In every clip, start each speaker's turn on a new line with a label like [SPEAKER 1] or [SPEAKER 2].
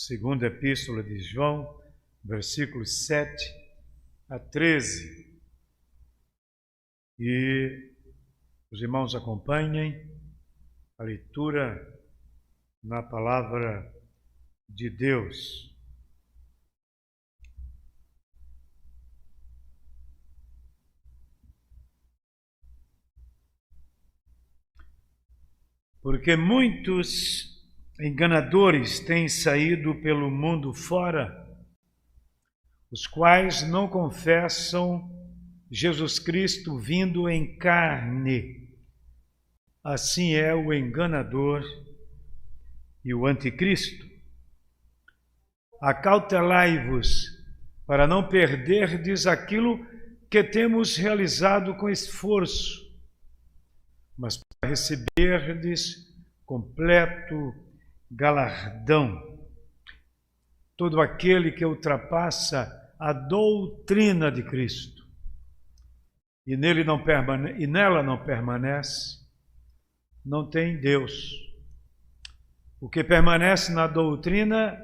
[SPEAKER 1] Segunda Epístola de João, versículos 7 a 13. E os irmãos acompanhem a leitura na palavra de Deus. Porque muitos enganadores têm saído pelo mundo fora, os quais não confessam Jesus Cristo vindo em carne. Assim é o enganador e o anticristo. Acautelai-vos para não perderdes aquilo que temos realizado com esforço, mas para receberdes completo galardão. Todo aquele que ultrapassa a doutrina de Cristo e nela não permanece, não tem Deus. O que permanece na doutrina,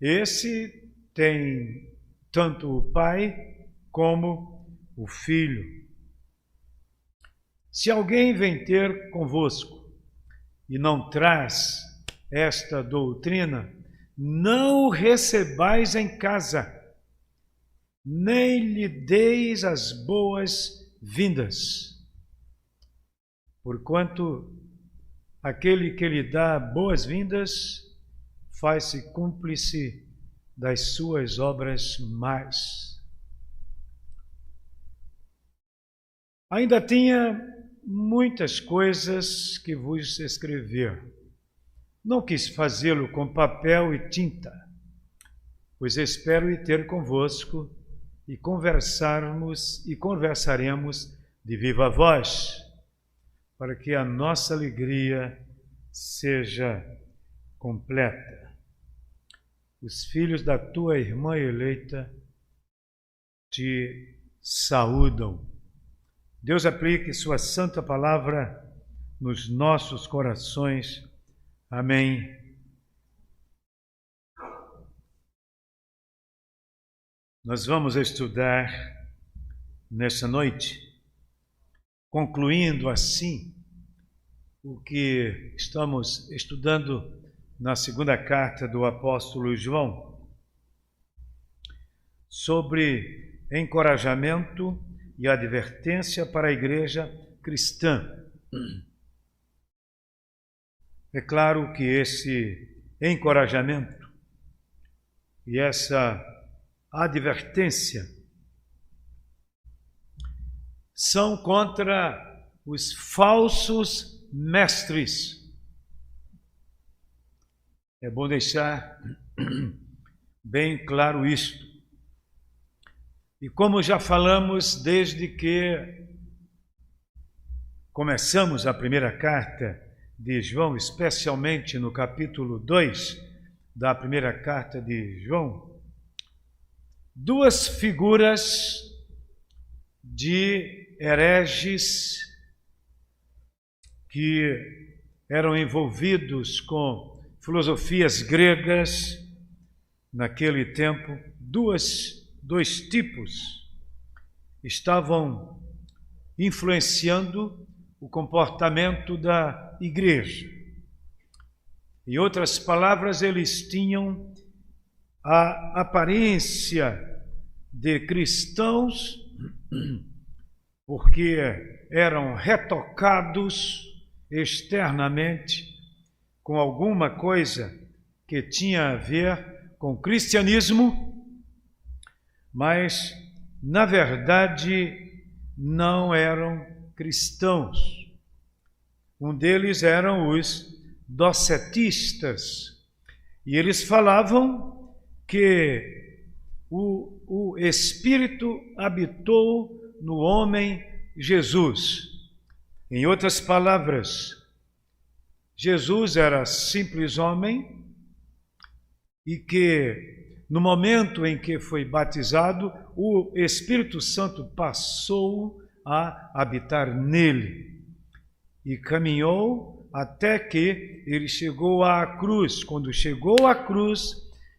[SPEAKER 1] esse tem tanto o Pai como o Filho. Se alguém vem ter convosco e não traz esta doutrina, não o recebais em casa, nem lhe deis as boas-vindas. Porquanto aquele que lhe dá boas-vindas faz-se cúmplice das suas obras más. Ainda tinha muitas coisas que vos escrever. Não quis fazê-lo com papel e tinta, pois espero ir ter convosco e conversaremos de viva voz, para que a nossa alegria seja completa. Os filhos da tua irmã eleita te saúdam. Deus aplique sua santa palavra nos nossos corações. Amém. Nós vamos estudar nessa noite, concluindo assim o que estamos estudando na segunda carta do apóstolo João, sobre encorajamento e advertência para a igreja cristã. É claro que esse encorajamento e essa advertência são contra os falsos mestres. É bom deixar bem claro isto. E como já falamos desde que começamos a primeira carta de João, especialmente no capítulo 2 da primeira carta de João, duas figuras de hereges que eram envolvidos com filosofias gregas naquele tempo, dois tipos estavam influenciando o comportamento da igreja. Em outras palavras, eles tinham a aparência de cristãos, porque eram retocados externamente com alguma coisa que tinha a ver com o cristianismo, mas, na verdade, não eram cristãos. Um deles eram os docetistas, e eles falavam que o Espírito habitou no homem Jesus. Em outras palavras, Jesus era simples homem e que, no momento em que foi batizado, o Espírito Santo passou a habitar nele e caminhou até que ele chegou à cruz. Quando chegou à cruz,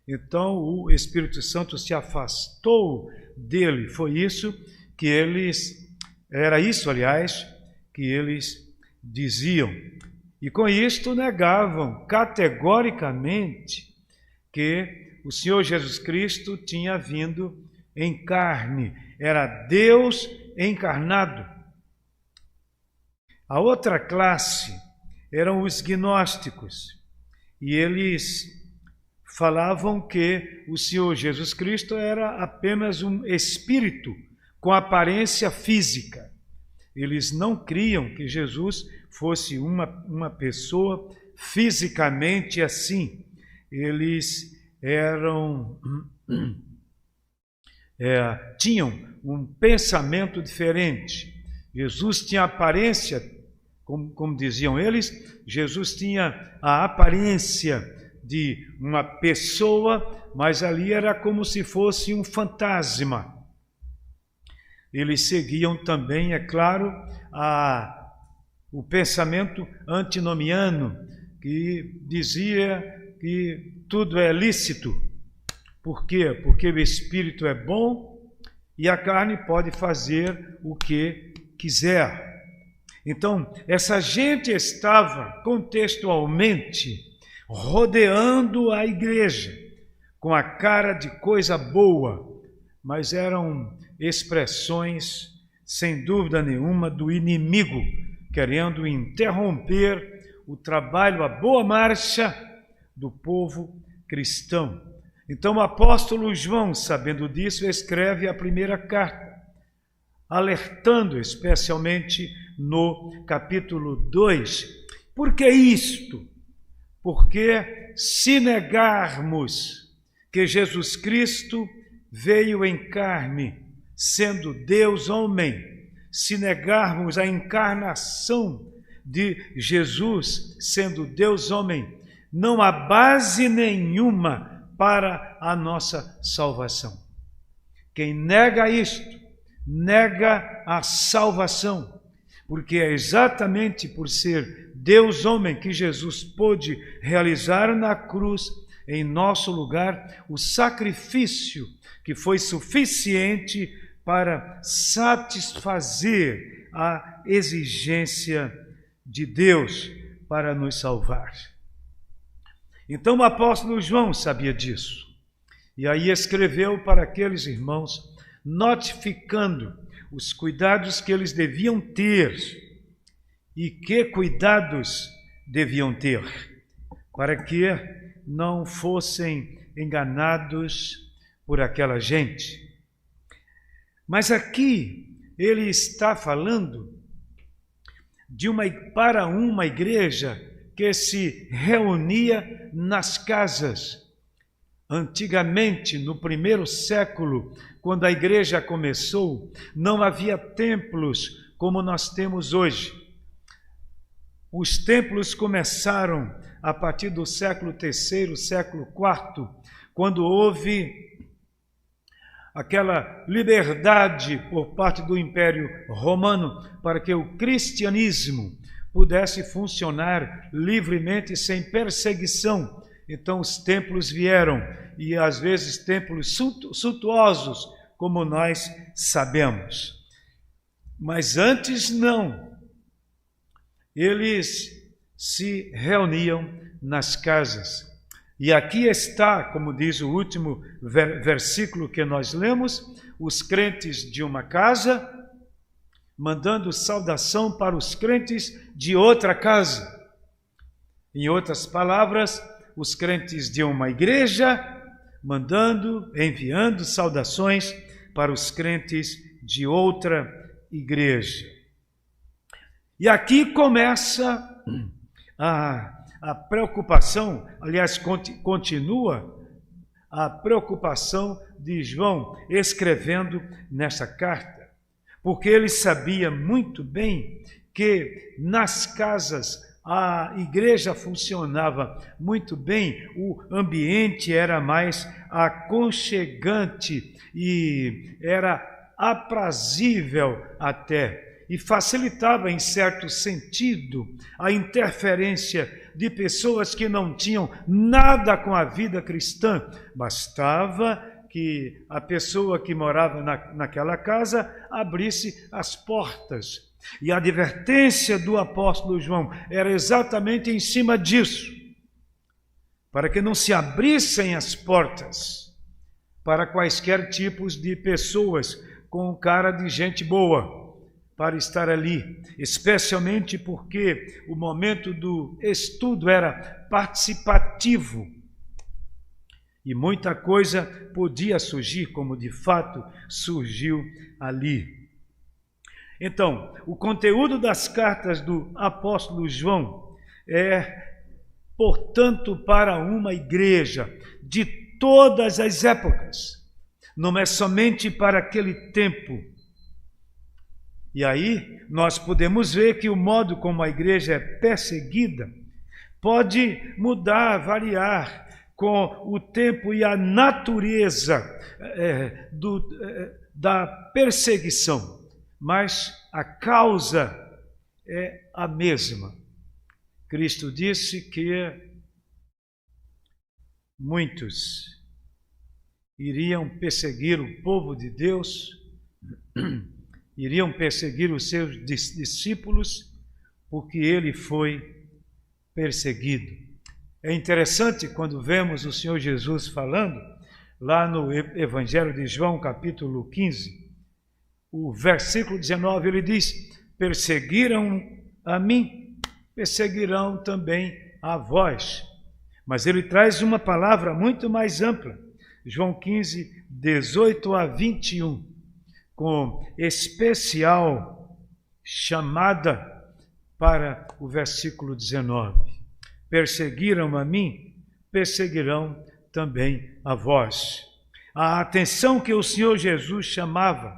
[SPEAKER 1] Então o Espírito Santo se afastou dele. Foi isso que que eles diziam. E com isto negavam categoricamente que o Senhor Jesus Cristo tinha vindo em carne, era Deus encarnado. A outra classe eram os gnósticos, e eles falavam que o Senhor Jesus Cristo era apenas um espírito com aparência física. Eles não criam que Jesus fosse uma pessoa fisicamente assim. Eles tinham um pensamento diferente. Jesus tinha aparência, como diziam eles, Jesus tinha a aparência de uma pessoa, mas ali era como se fosse um fantasma. Eles seguiam também, é claro, o pensamento antinomiano, que dizia que tudo é lícito. Por quê? Porque o Espírito é bom e a carne pode fazer o que quiser. Então, essa gente estava contextualmente rodeando a igreja com a cara de coisa boa, mas eram expressões, sem dúvida nenhuma, do inimigo, querendo interromper o trabalho, a boa marcha do povo cristão. Então o apóstolo João, sabendo disso, escreve a primeira carta, alertando especialmente no capítulo 2. Por que isto? Porque se negarmos que Jesus Cristo veio em carne, sendo Deus homem, se negarmos a encarnação de Jesus, sendo Deus homem, não há base nenhuma para a nossa salvação. Quem nega isto, nega a salvação, porque é exatamente por ser Deus homem que Jesus pôde realizar na cruz, em nosso lugar, o sacrifício que foi suficiente para satisfazer a exigência de Deus para nos salvar. Então o apóstolo João sabia disso, e aí escreveu para aqueles irmãos, notificando os cuidados que eles deviam ter, e que cuidados deviam ter, para que não fossem enganados por aquela gente. Mas aqui ele está falando para uma igreja que se reunia nas casas. Antigamente, no primeiro século, quando a igreja começou, não havia templos como nós temos hoje. Os templos começaram a partir do século III, século IV, quando houve aquela liberdade por parte do Império Romano para que o cristianismo pudesse funcionar livremente, sem perseguição. Então os templos vieram, e às vezes templos suntuosos, como nós sabemos. Mas antes não. Eles se reuniam nas casas. E aqui está, como diz o último versículo que nós lemos, os crentes de uma casa mandando saudação para os crentes de outra casa. Em outras palavras, os crentes de uma igreja enviando saudações para os crentes de outra igreja. E aqui começa a preocupação, aliás, continua a preocupação de João escrevendo nessa carta, porque ele sabia muito bem que nas casas a igreja funcionava muito bem, o ambiente era mais aconchegante e era aprazível até, e facilitava, em certo sentido, a interferência de pessoas que não tinham nada com a vida cristã. Bastava que a pessoa que morava naquela casa abrisse as portas. E a advertência do apóstolo João era exatamente em cima disso, para que não se abrissem as portas para quaisquer tipos de pessoas com cara de gente boa, para estar ali, especialmente porque o momento do estudo era participativo e muita coisa podia surgir, como de fato surgiu ali. Então, o conteúdo das cartas do apóstolo João é, portanto, para uma igreja de todas as épocas, não é somente para aquele tempo. E aí nós podemos ver que o modo como a igreja é perseguida pode mudar, variar com o tempo e a natureza da perseguição, mas a causa é a mesma. Cristo disse que muitos iriam perseguir o povo de Deus, iriam perseguir os seus discípulos, porque ele foi perseguido. É interessante quando vemos o Senhor Jesus falando, lá no Evangelho de João, capítulo 15, o versículo 19, ele diz: perseguiram a mim, perseguirão também a vós. Mas ele traz uma palavra muito mais ampla, João 15, 18 a 21, com especial chamada para o versículo 19. Perseguiram a mim, perseguirão também a vós. A atenção que o Senhor Jesus chamava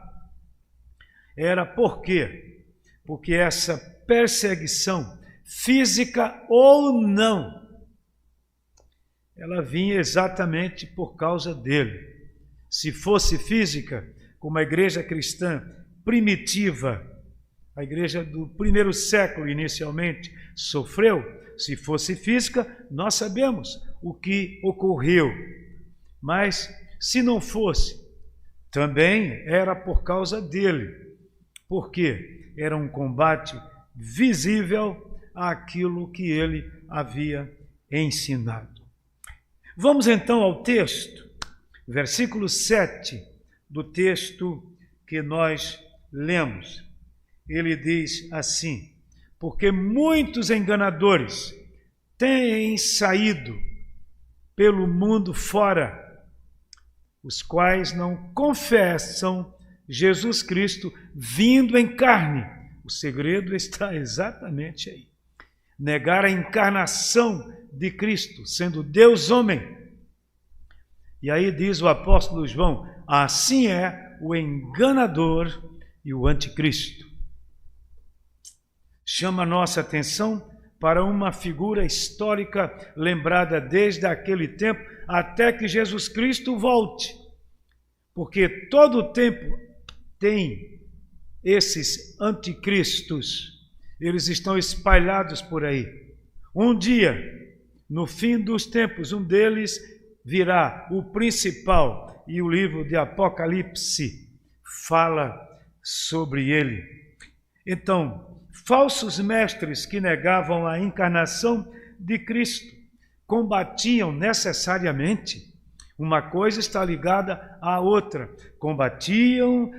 [SPEAKER 1] era por quê? Porque essa perseguição, física ou não, ela vinha exatamente por causa dele. Se fosse física, como a igreja cristã primitiva, a igreja do primeiro século inicialmente sofreu, se fosse física, nós sabemos o que ocorreu. Mas se não fosse, também era por causa dele. Porque era um combate visível àquilo que ele havia ensinado. Vamos então ao texto, versículo 7 do texto que nós lemos. Ele diz assim: porque muitos enganadores têm saído pelo mundo fora, os quais não confessam Jesus Cristo vindo em carne. O segredo está exatamente aí. Negar a encarnação de Cristo, sendo Deus homem. E aí diz o apóstolo João: assim é o enganador e o anticristo. Chama nossa atenção para uma figura histórica lembrada desde aquele tempo até que Jesus Cristo volte. Porque todo o tempo tem esses anticristos, eles estão espalhados por aí. Um dia, no fim dos tempos, um deles virá, o principal, e o livro de Apocalipse fala sobre ele. Então, falsos mestres que negavam a encarnação de Cristo combatiam necessariamente. Uma coisa está ligada à outra. Combatiam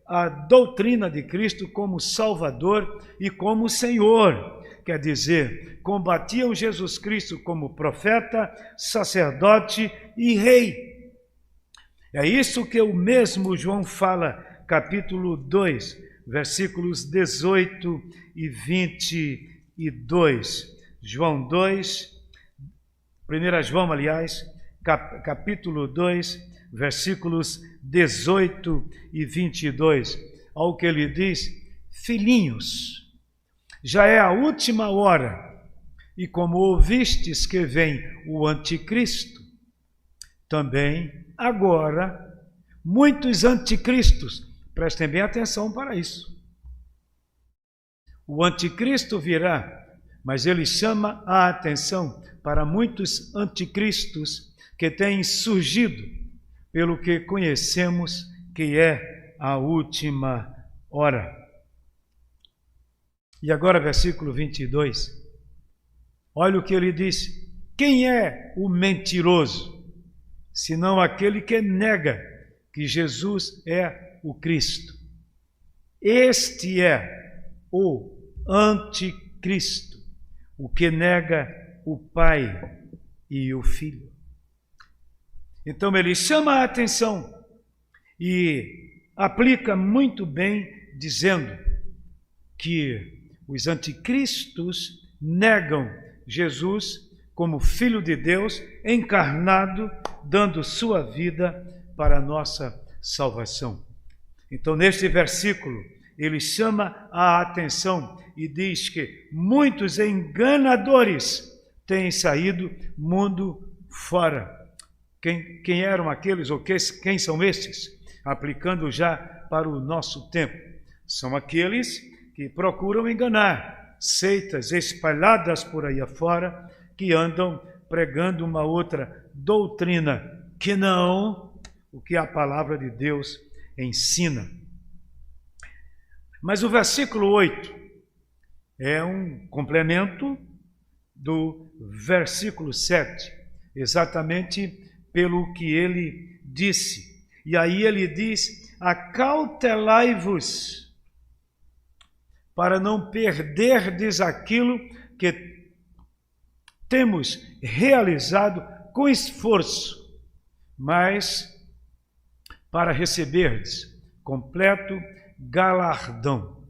[SPEAKER 1] a doutrina de Cristo como Salvador e como Senhor. Quer dizer, combatiam Jesus Cristo como profeta, sacerdote e rei. É isso que o mesmo João fala, capítulo 2, versículos 18 e 22. João 2, 1 João, aliás, capítulo 2, versículos 18 e 22, ao que ele diz: filhinhos, já é a última hora, e como ouvistes que vem o anticristo, também agora muitos anticristos, prestem bem atenção para isso. O anticristo virá mas ele chama a atenção para muitos anticristos que têm surgido pelo que conhecemos que é a última hora. E agora, versículo 22. Olha o que ele diz. Quem é o mentiroso, senão aquele que nega que Jesus é o Cristo? Este é o anticristo, o que nega o Pai e o Filho. Então ele chama a atenção e aplica muito bem, dizendo que os anticristos negam Jesus como Filho de Deus, encarnado, dando sua vida para a nossa salvação. Então, neste versículo, ele chama a atenção e diz que muitos enganadores têm saído mundo fora. Quem eram aqueles ou quem são estes? Aplicando já para o nosso tempo. São aqueles que procuram enganar, seitas espalhadas por aí afora, que andam pregando uma outra doutrina, que não o que a palavra de Deus ensina. Mas o versículo 8 é um complemento do versículo 7, exatamente pelo que ele disse. E aí ele diz: acautelai-vos, para não perderdes aquilo que temos realizado com esforço, mas para receberdes completo galardão.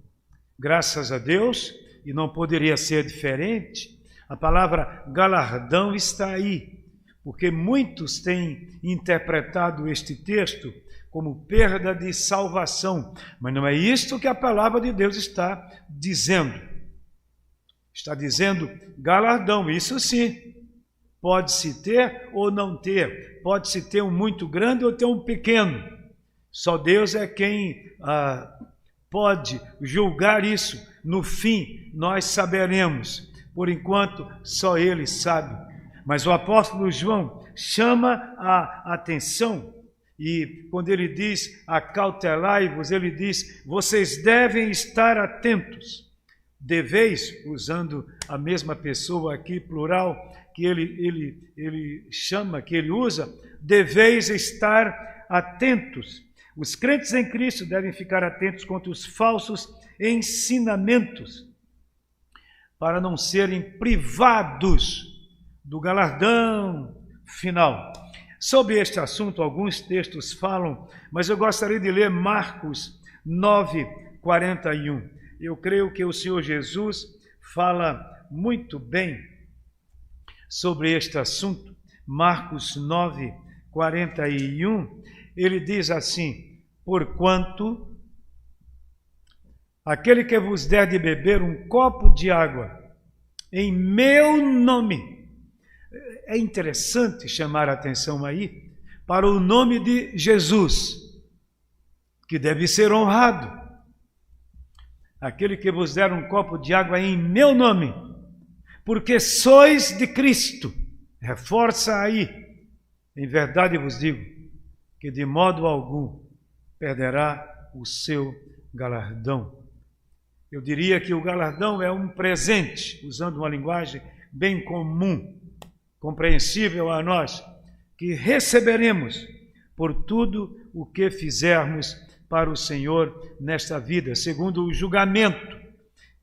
[SPEAKER 1] Graças a Deus, e não poderia ser diferente, a palavra galardão está aí, porque muitos têm interpretado este texto como perda de salvação, mas não é isto que a palavra de Deus está dizendo. Está dizendo galardão, isso sim, pode-se ter ou não ter, pode-se ter um muito grande ou ter um pequeno, só Deus é quem pode julgar isso. No fim nós saberemos, por enquanto só Ele sabe, mas o apóstolo João chama a atenção. E quando ele diz acautelai-vos, ele diz: vocês devem estar atentos. Deveis, usando a mesma pessoa aqui, plural, que ele chama, que ele usa, deveis estar atentos. Os crentes em Cristo devem ficar atentos contra os falsos ensinamentos, para não serem privados do galardão final. Sobre este assunto, alguns textos falam, mas eu gostaria de ler Marcos 9:41. Eu creio que o Senhor Jesus fala muito bem sobre este assunto. Marcos 9:41, ele diz assim: porquanto aquele que vos der de beber um copo de água em meu nome. É interessante chamar a atenção aí para o nome de Jesus, que deve ser honrado. Aquele que vos der um copo de água em meu nome, porque sois de Cristo. Reforça aí. Em verdade vos digo que de modo algum perderá o seu galardão. Eu diria que o galardão é um presente, usando uma linguagem bem comum, compreensível a nós, que receberemos por tudo o que fizermos para o Senhor nesta vida, segundo o julgamento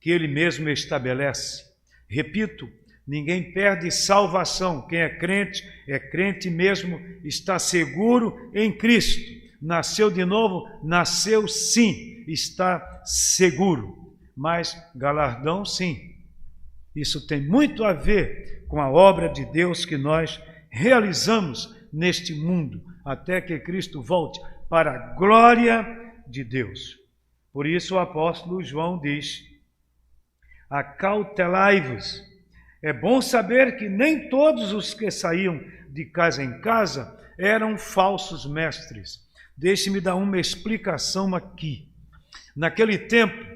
[SPEAKER 1] que Ele mesmo estabelece. Repito, ninguém perde salvação. Quem é crente mesmo, está seguro em Cristo. Nasceu de novo, nasceu sim, está seguro. Mas galardão sim. Isso tem muito a ver com a obra de Deus que nós realizamos neste mundo, até que Cristo volte para a glória de Deus. Por isso o apóstolo João diz: acautelai-vos. É bom saber que nem todos os que saíam de casa em casa eram falsos mestres. Deixe-me dar uma explicação aqui. Naquele tempo,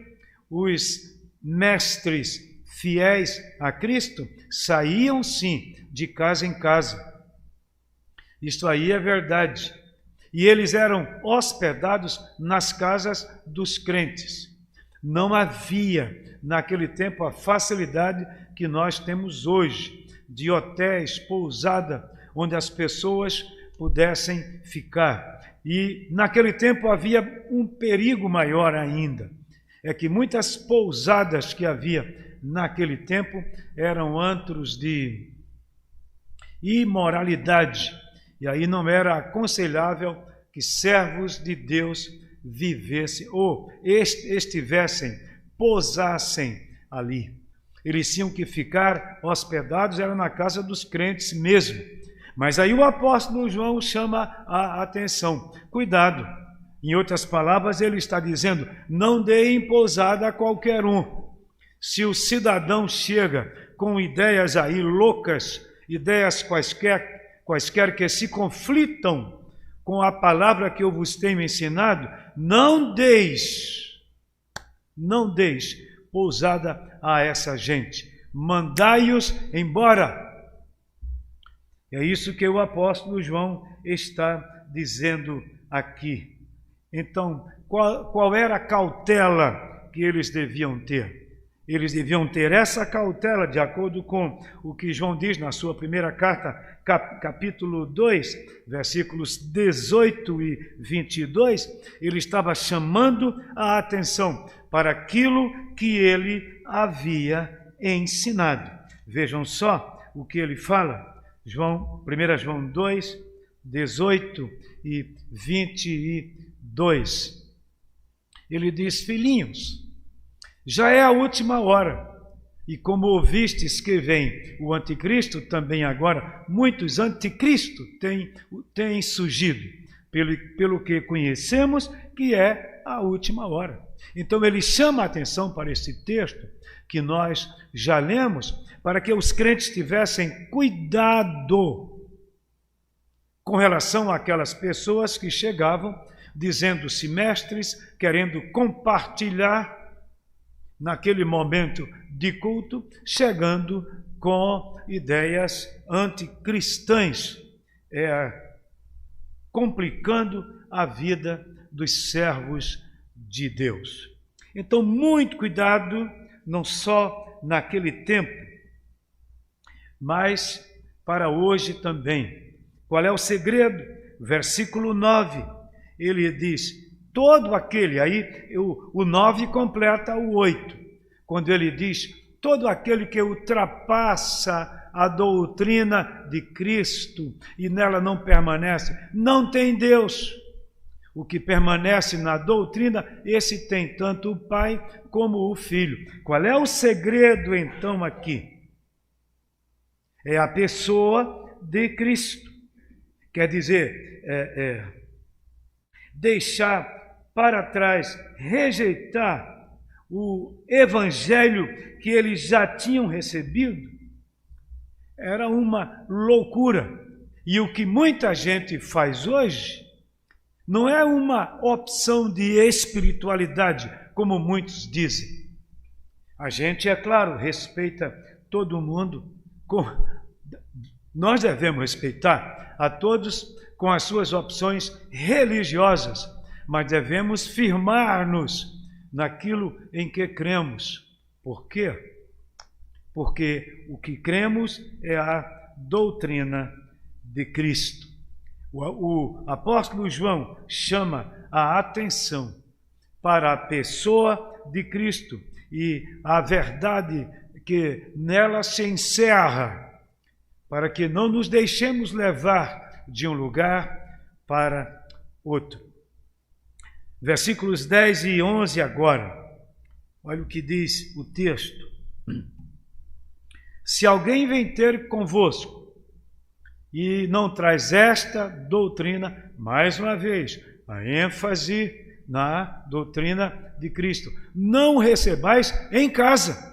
[SPEAKER 1] os mestres fiéis a Cristo saíam sim de casa em casa. Isto aí é verdade. E eles eram hospedados nas casas dos crentes. Não havia naquele tempo a facilidade que nós temos hoje, de hotéis, pousada, onde as pessoas pudessem ficar. E naquele tempo havia um perigo maior ainda. É que muitas pousadas que havia naquele tempo eram antros de imoralidade. E aí não era aconselhável que servos de Deus vivessem ou estivessem, pousassem ali. Eles tinham que ficar hospedados, era na casa dos crentes mesmo. Mas aí o apóstolo João chama a atenção. Cuidado. Em outras palavras, ele está dizendo, não deem pousada a qualquer um. Se o cidadão chega com ideias aí loucas, ideias quaisquer que se conflitam com a palavra que eu vos tenho ensinado, não deis pousada a essa gente. Mandai-os embora. É isso que o apóstolo João está dizendo aqui. Então, qual era a cautela que eles deviam ter? Eles deviam ter essa cautela, de acordo com o que João diz na sua primeira carta, capítulo 2, versículos 18 e 22, ele estava chamando a atenção para aquilo que ele havia ensinado. Vejam só o que ele fala, 1 João 2, 18 e 22. Ele diz, filhinhos, já é a última hora, e como ouvistes que vem o anticristo, também agora muitos anticristos têm surgido, pelo que conhecemos que é a última hora. Então ele chama a atenção para esse texto, que nós já lemos, para que os crentes tivessem cuidado com relação àquelas pessoas que chegavam, dizendo-se mestres, querendo compartilhar naquele momento de culto, chegando com ideias anticristãs, complicando a vida dos servos de Deus. Então, muito cuidado, não só naquele tempo, mas para hoje também. Qual é o segredo? Versículo 9, ele diz, todo aquele, aí o 9 completa o 8, quando ele diz, todo aquele que ultrapassa a doutrina de Cristo e nela não permanece, não tem Deus. O que permanece na doutrina, esse tem tanto o Pai como o Filho. Qual é o segredo então aqui? É a pessoa de Cristo. Quer dizer, deixar para trás, rejeitar o evangelho que eles já tinham recebido, era uma loucura. E o que muita gente faz hoje não é uma opção de espiritualidade, como muitos dizem. A gente, é claro, respeita todo mundo, nós devemos respeitar a todos com as suas opções religiosas, mas devemos firmar-nos naquilo em que cremos. Por quê? Porque o que cremos é a doutrina de Cristo. O apóstolo João chama a atenção para a pessoa de Cristo e a verdade que nela se encerra, para que não nos deixemos levar de um lugar para outro. Versículos 10 e 11 agora. Olha o que diz o texto. Se alguém vem ter convosco e não traz esta doutrina, mais uma vez, a ênfase na doutrina de Cristo, não recebais em casa,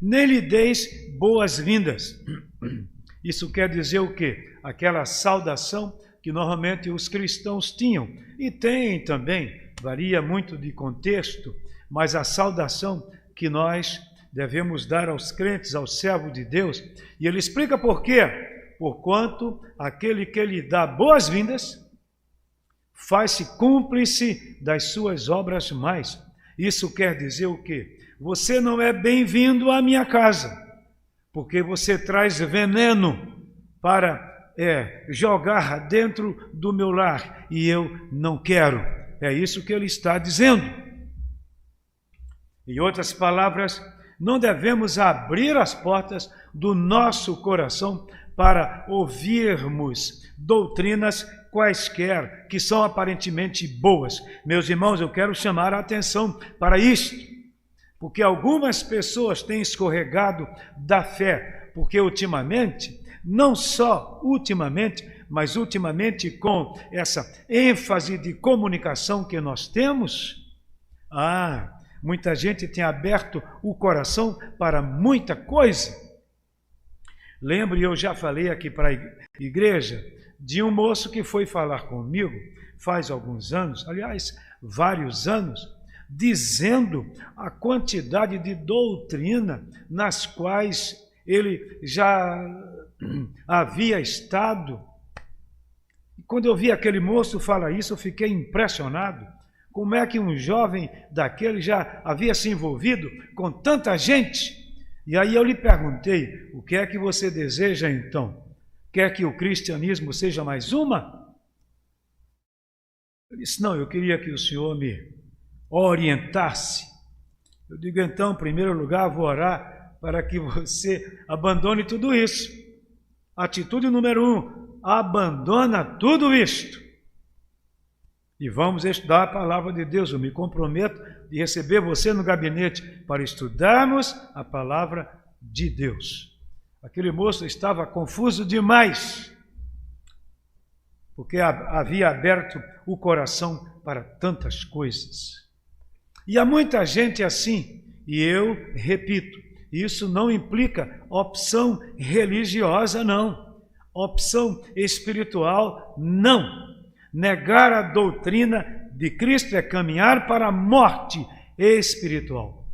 [SPEAKER 1] nem lhe deis boas-vindas. Isso quer dizer o quê? Aquela saudação que normalmente os cristãos tinham, e tem também, varia muito de contexto, mas a saudação que nós devemos dar aos crentes, aos servos de Deus. E ele explica por quê. Porquanto aquele que lhe dá boas-vindas faz-se cúmplice das suas obras mais. Isso quer dizer o quê? Você não é bem-vindo à minha casa, porque você traz veneno para jogar dentro do meu lar, e eu não quero. É isso que ele está dizendo. Em outras palavras, não devemos abrir as portas do nosso coração para ouvirmos doutrinas quaisquer que são aparentemente boas. Meus irmãos, eu quero chamar a atenção para isto, porque algumas pessoas têm escorregado da fé, porque ultimamente, não só ultimamente, mas ultimamente com essa ênfase de comunicação que nós temos, muita gente tem aberto o coração para muita coisa. Lembro, e eu já falei aqui para a igreja, de um moço que foi falar comigo faz alguns anos, aliás, vários anos, dizendo a quantidade de doutrina nas quais ele já havia estado. E quando eu vi aquele moço falar isso, eu fiquei impressionado. Como é que um jovem daquele já havia se envolvido com tanta gente? E aí eu lhe perguntei, o que é que você deseja então? Quer que o cristianismo seja mais uma? Ele disse, não, eu queria que o senhor me orientasse. Eu digo, então, em primeiro lugar, vou orar para que você abandone tudo isso. Atitude número 1, abandona tudo isto. E vamos estudar a palavra de Deus. Eu me comprometo de receber você no gabinete para estudarmos a palavra de Deus. Aquele moço estava confuso demais, porque havia aberto o coração para tantas coisas. E há muita gente assim, e eu repito, isso não implica opção religiosa, não. Opção espiritual, não. Negar a doutrina de Cristo é caminhar para a morte espiritual.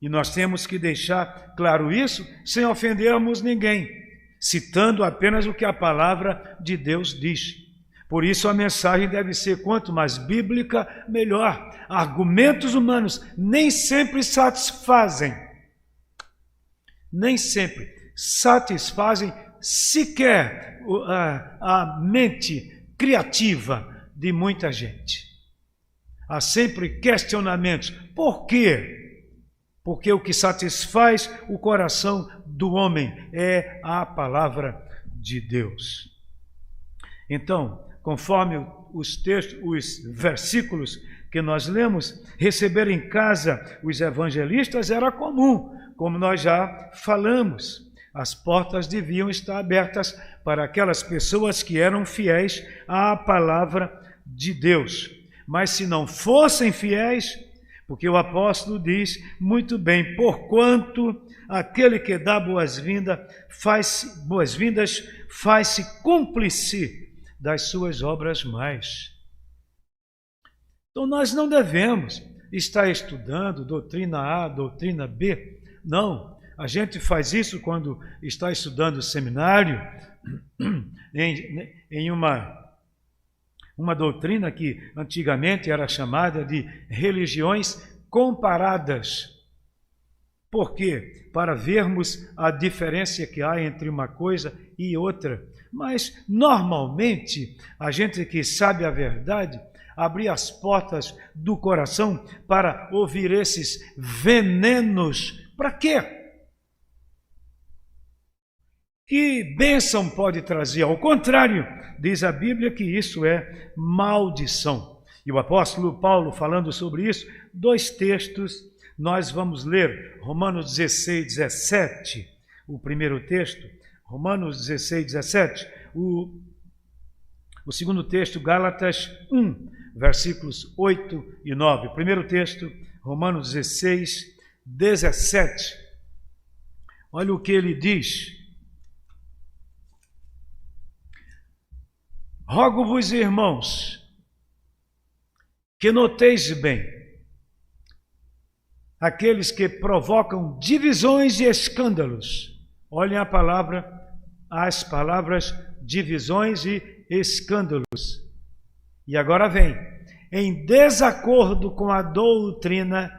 [SPEAKER 1] E nós temos que deixar claro isso sem ofendermos ninguém, citando apenas o que a palavra de Deus diz. Por isso a mensagem deve ser quanto mais bíblica, melhor. Argumentos humanos nem sempre satisfazem. Nem sempre satisfazem sequer a mente criativa de muita gente. Há sempre questionamentos. Por quê? Porque o que satisfaz o coração do homem é a palavra de Deus. Então, conforme os versículos que nós lemos, receber em casa os evangelistas era comum, como nós já falamos. As portas deviam estar abertas para aquelas pessoas que eram fiéis à palavra de Deus. Mas se não fossem fiéis, porque o apóstolo diz muito bem, porquanto aquele que dá boas-vindas faz-se cúmplice das suas obras mais. Então nós não devemos estar estudando doutrina A, doutrina B, não. A gente faz isso quando está estudando seminário, em uma doutrina que antigamente era chamada de religiões comparadas. Por quê? Para vermos a diferença que há entre uma coisa e outra. Mas, normalmente, a gente que sabe a verdade, abre as portas do coração para ouvir esses venenos. Para quê? Que bênção pode trazer? Ao contrário, diz a Bíblia que isso é maldição. E o apóstolo Paulo, falando sobre isso, 2 textos, nós vamos ler Romanos 16, 17, o primeiro texto, Romanos 16, 17, o segundo texto, Gálatas 1, versículos 8 e 9. O primeiro texto, Romanos 16, 17. Olha o que ele diz. Rogo-vos, irmãos, que noteis bem aqueles que provocam divisões e escândalos. Olhem as palavras divisões e escândalos. E agora vem, em desacordo com a doutrina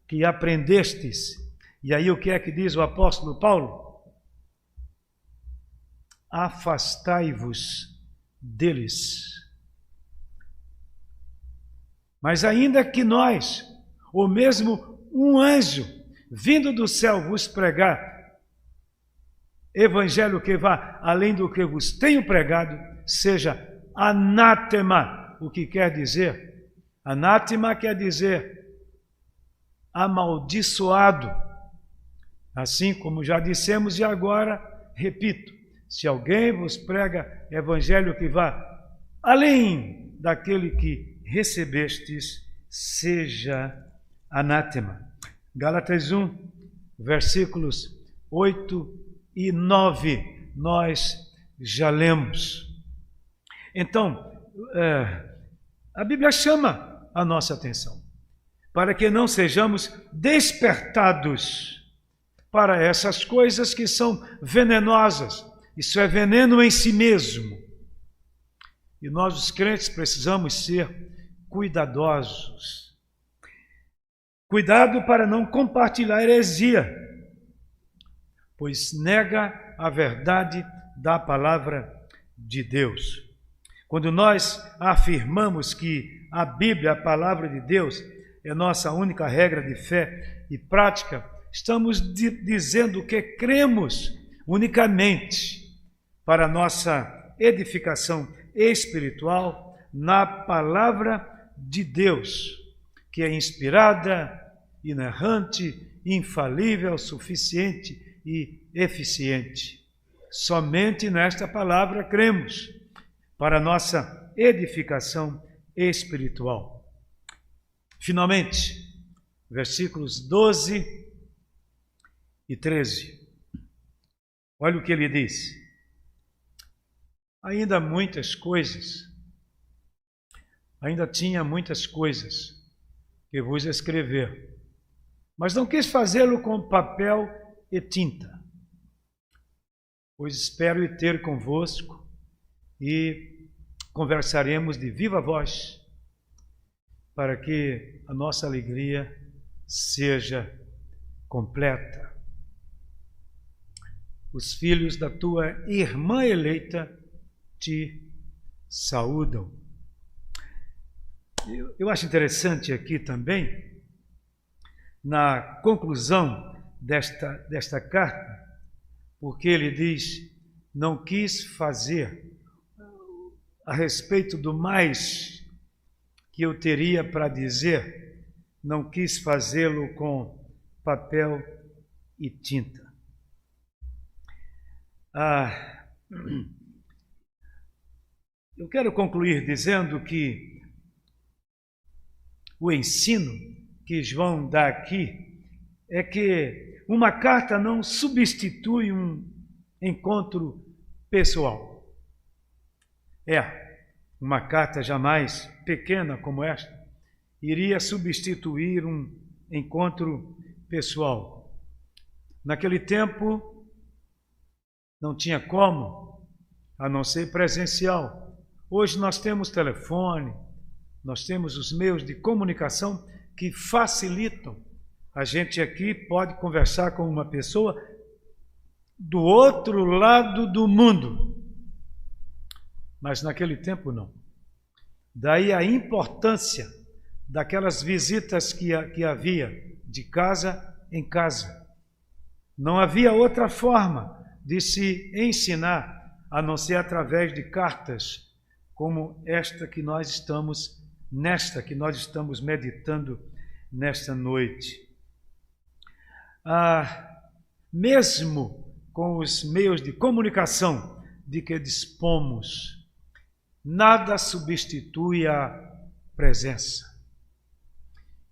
[SPEAKER 1] que aprendestes. E aí o que é que diz o apóstolo Paulo? Afastai-vos deles. Mas ainda que nós, ou mesmo um anjo, vindo do céu vos pregar, evangelho que vá além do que vos tenho pregado, seja anátema. O que quer dizer? Anátema quer dizer amaldiçoado. Assim como já dissemos e agora repito, se alguém vos prega evangelho que vá além daquele que recebestes, seja anátema. Gálatas 1, versículos 8 e 9, nós já lemos. Então, a Bíblia chama a nossa atenção para que não sejamos despertados para essas coisas que são venenosas. Isso é veneno em si mesmo. E nós, os crentes, precisamos ser cuidadosos. Cuidado para não compartilhar heresia, pois nega a verdade da palavra de Deus. Quando nós afirmamos que a Bíblia, a palavra de Deus, é nossa única regra de fé e prática, estamos dizendo que cremos unicamente para nossa edificação espiritual na palavra de Deus, que é inspirada, inerrante, infalível, suficiente e eficiente. Somente nesta palavra cremos para nossa edificação espiritual. Finalmente, versículos 12 e 13. Olha o que ele diz. Ainda tinha muitas coisas que vos escrever, mas não quis fazê-lo com papel e tinta, pois espero ter convosco e conversaremos de viva voz, para que a nossa alegria seja completa. Os filhos da tua irmã eleita te saúdam. Eu acho interessante aqui também, na conclusão desta carta, porque ele diz, não quis fazer a respeito do mais que eu teria para dizer, não quis fazê-lo com papel e tinta. Eu quero concluir dizendo que o ensino que João dá aqui é que uma carta não substitui um encontro pessoal. Uma carta jamais pequena como esta iria substituir um encontro pessoal. Naquele tempo não tinha como, a não ser presencial. Hoje nós temos telefone, nós temos os meios de comunicação que facilitam. A gente aqui pode conversar com uma pessoa do outro lado do mundo. Mas naquele tempo não. Daí a importância daquelas visitas que havia de casa em casa. Não havia outra forma de se ensinar a não ser através de cartas como esta que nós estamos meditando nesta noite. Mesmo com os meios de comunicação de que dispomos, nada substitui a presença.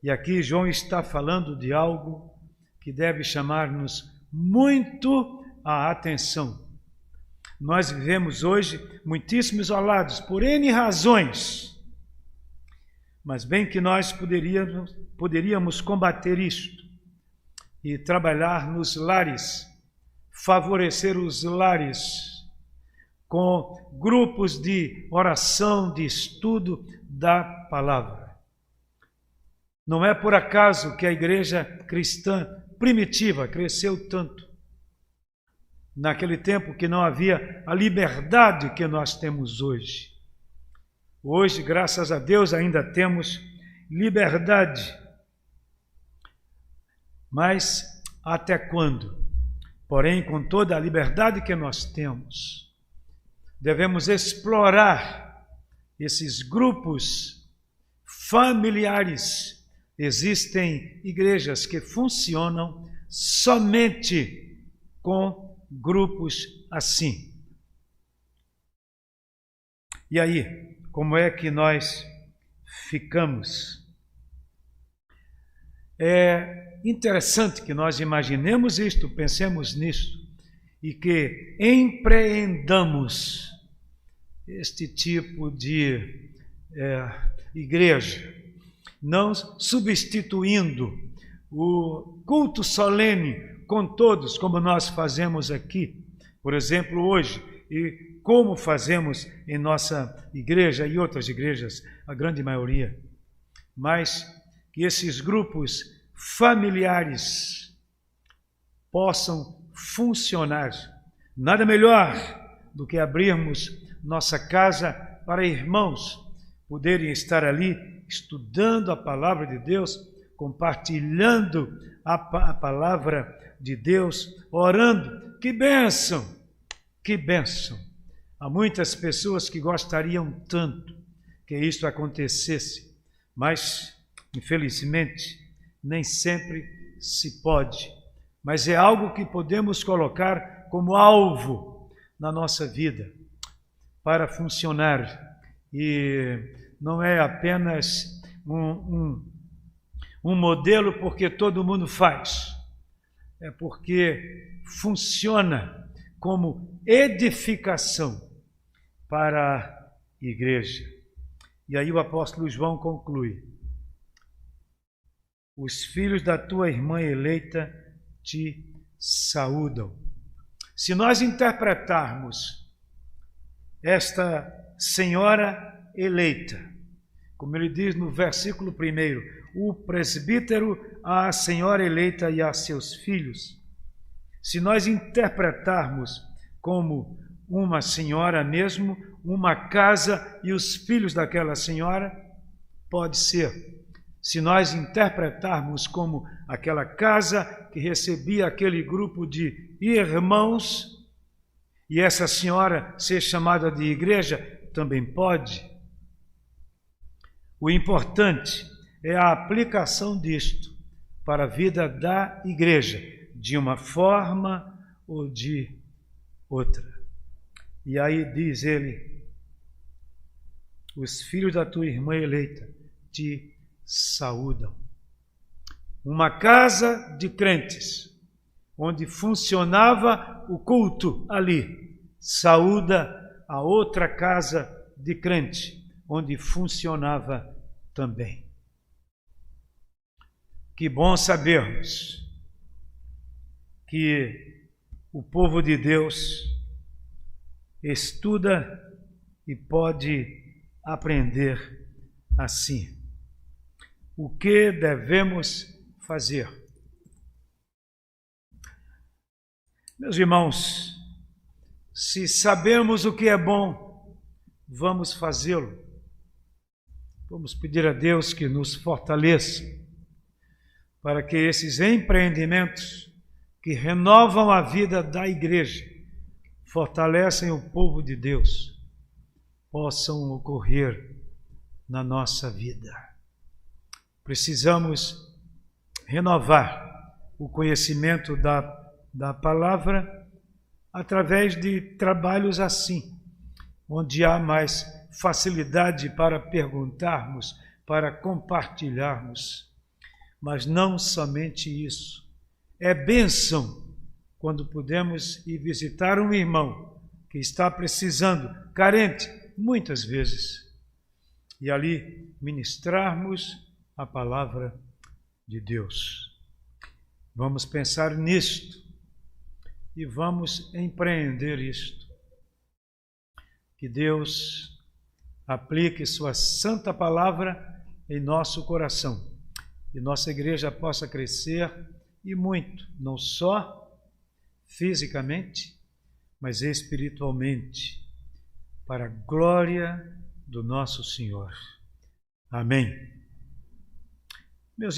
[SPEAKER 1] E aqui João está falando de algo que deve chamar-nos muito a atenção. Nós vivemos hoje muitíssimo isolados por N razões, mas bem que nós poderíamos combater isto, e trabalhar nos lares, favorecer os lares com grupos de oração, de estudo da palavra. Não é por acaso que a igreja cristã primitiva cresceu tanto. Naquele tempo que não havia a liberdade que nós temos hoje. Hoje, graças a Deus, ainda temos liberdade. Mas até quando? Porém, com toda a liberdade que nós temos, devemos explorar esses grupos familiares. Existem igrejas que funcionam somente com grupos assim. E aí, como é que nós ficamos? É interessante que nós imaginemos isto, pensemos nisso, e que empreendamos este tipo de igreja, não substituindo o culto solene com todos, como nós fazemos aqui, por exemplo, hoje, e como fazemos em nossa igreja e outras igrejas, a grande maioria, mas que esses grupos familiares possam funcionar. Nada melhor do que abrirmos nossa casa para irmãos poderem estar ali estudando a palavra de Deus, compartilhando a palavra de Deus, orando. Que bênção! Que bênção! Há muitas pessoas que gostariam tanto que isso acontecesse, mas, infelizmente, nem sempre se pode. Mas é algo que podemos colocar como alvo na nossa vida para funcionar. E não é apenas um modelo porque todo mundo faz. É porque funciona como edificação para a igreja. E aí o apóstolo João conclui: os filhos da tua irmã eleita te saúdam. Se nós interpretarmos esta senhora eleita, como ele diz no versículo 1, o presbítero à senhora eleita e a seus filhos, se nós interpretarmos como uma senhora mesmo, uma casa e os filhos daquela senhora, pode ser. Se nós interpretarmos como aquela casa que recebia aquele grupo de irmãos, e essa senhora ser chamada de igreja, também pode. O importante é a aplicação disto para a vida da igreja, de uma forma ou de outra. E aí diz ele: os filhos da tua irmã eleita te saúdam. Uma casa de crentes, onde funcionava o culto ali, saúda a outra casa de crente, onde funcionava também. Que bom sabermos que o povo de Deus estuda e pode aprender assim. O que devemos fazer? Meus irmãos, se sabemos o que é bom, vamos fazê-lo. Vamos pedir a Deus que nos fortaleça para que esses empreendimentos que renovam a vida da igreja, fortalecem o povo de Deus, possam ocorrer na nossa vida. Precisamos renovar o conhecimento da palavra através de trabalhos assim, onde há mais facilidade para perguntarmos, para compartilharmos. Mas não somente isso. É bênção quando podemos ir visitar um irmão que está precisando, carente, muitas vezes, e ali ministrarmos a palavra de Deus. Vamos pensar nisto e vamos empreender isto. Que Deus aplique sua santa palavra em nosso coração e nossa igreja possa crescer e muito, não só fisicamente, mas espiritualmente, para a glória do nosso Senhor. Amém. Meus irmãos,